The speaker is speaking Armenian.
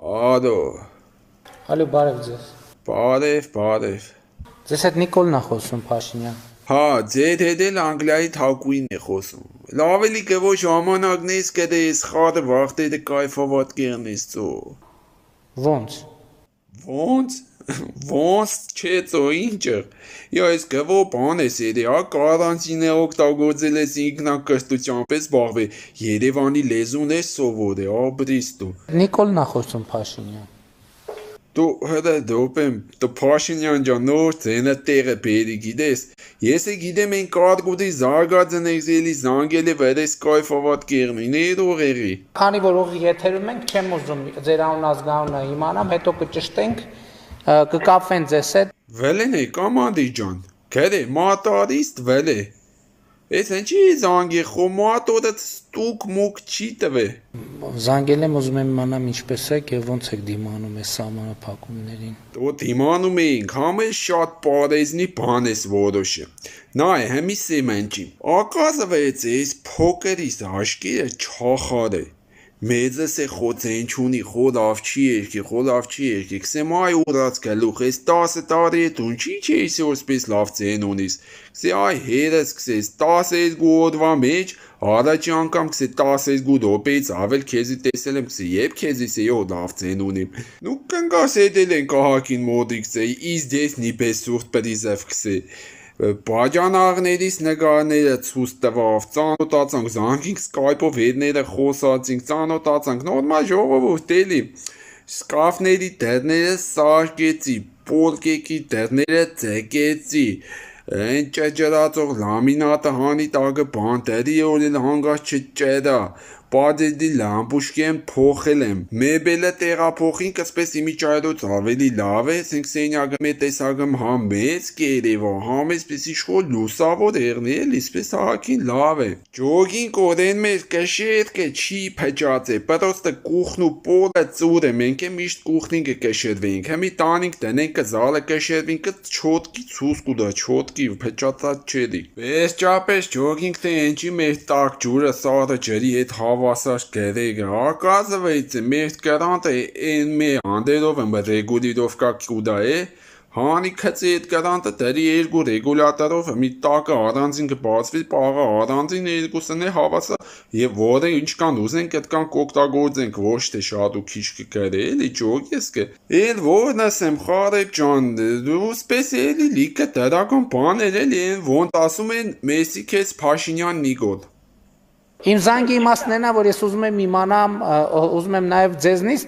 Ալո, Ալո, բարև ձեզ։ բարև։ Ձեզ հետ Նիկոլն է խոսում, Փաշինյան։ Հա, ձեր հետ էլ Անգլիայի թագուհին է խոսում։ Լավ էլի կվո ժամանակն ես կդես խառը վախտերը կայֆավատ կերնես ծո։ Ոնց։ Ոնց չէ ծո ինչը։ Ես կվո բան ես երի, հա կարանտինը օգտագործել ես ինքնակրթությամբ ես զբաղվել, Երևանի լեզուն ես սովորել, ապրիս դու։ Նիկոլն է խոսում, Փաշինյան։ Դու հələ դոպեմ, դու Փաշինյան ջան նոր ձենը տեղը բերի գիտես։ Ես է գիտեմ են կարգուդի զարգացն էլի զանգել է վրես կայֆավատ կերնիներ ուղերի։ Քանի որ ուղի եթերում ենք, չեմ ուզում ձեր անուն ազգանունը իմանամ, հետո կճշտենք, կկապվեն ձեզ հետ։ Վելեն է կամանդի ջան, գերե մատարիստ վելե։ Ես ինչի զանգի խոմատորը ստուկ մուկ չի տվե։ Զանգել եմ, ուզում եմ իմանամ ինչպես եք եւ ոնց եք դիմանում այս սահմանափակումներին։ Դու դիմանում էինք, համես շատ պարեզնի բան ես որոշը։ Նայ, հեմի սեմանջի։ Ակազվեց էս փոկերիս աշկիրը չախար է։ Մեծս է խոցեն չունի, խոլավ չի երկի, կսեմ այ ուրած գլուխ, ես 10 տարի է տուն, չի ես որսպես լավ ծեն ունիս, կսե այ հերս կսես 12 օրվա մեջ, առաջի անգամ կսե 12 րոպեից ավել քեզի տեսել եմ, կսե եբ քեզիս է յո լավ ծեն ունիմ, նու կնգաս հետել են կահակին մոդի կսե, իս դես նիպես սուրտ պրիզև կսե, Բաջանաղներից նկարները ցույց տվավ, ծանոթացանք, զանգինք սկայպով հետները խոսացինք, ծանոթացանք, նորմալ ժողովուրդ էլի, սկաֆների դռները սարկեցի, պոլկեկի դռները ձգեցի, այն ճջրածող լամինատը հանի տակը բանտերի օրել հանգած չճերա, Պատերդի լամպուշկի եմ փոխել եմ, մեբելը տեղափոխինք ասպես իմիջայրոց ավելի լավ է, ասենք սենյակը մեր տեսակում համ մեծ կերևա, համ էսպես իշխոր լուսավոր երնի էլ իսպես հակին լավ է։ Ջոգին կորեն մեր կշերկը չի փճած է, պրոստը կուխն ու պորը ծուր է, մենք է միշտ կուխնին կկշերվեինք, հեմի տանինք տնենք զալը կշերվինք չոտկի ցուս կուդա, չոտկի փճացած չերի։ Վերջապես ջոգինք թե ինչի մեր տակ ջուրը սարը ջրի հետ հավասար գերեգը, оказывается, մեր կրանտը են մեր անդերով եմ ռեգուլիրովկա կուդա է, հանի կծի այդ կրանտը դերի երկու ռեգուլատորով մի տակը առանձին կբացվի, պաղը առանձին երկուսն է հավասար և որը ինչքան ուզենք այդքան կօգտագործենք, ոչ թե շատ ու քիչ կգրե, էլի ջոգ ես կը։ Էլ որն ասեմ խարեբ ջան, դու սպես էլի լիքը դրական բաներ էլի են, ոնց ասում են մեսի քեզ Փաշինյան Նիկոլ։ Իմ զանգի իմաստն է նա, որ ես ուզում եմ իմանամ, ուզում եմ նաև ձեզնից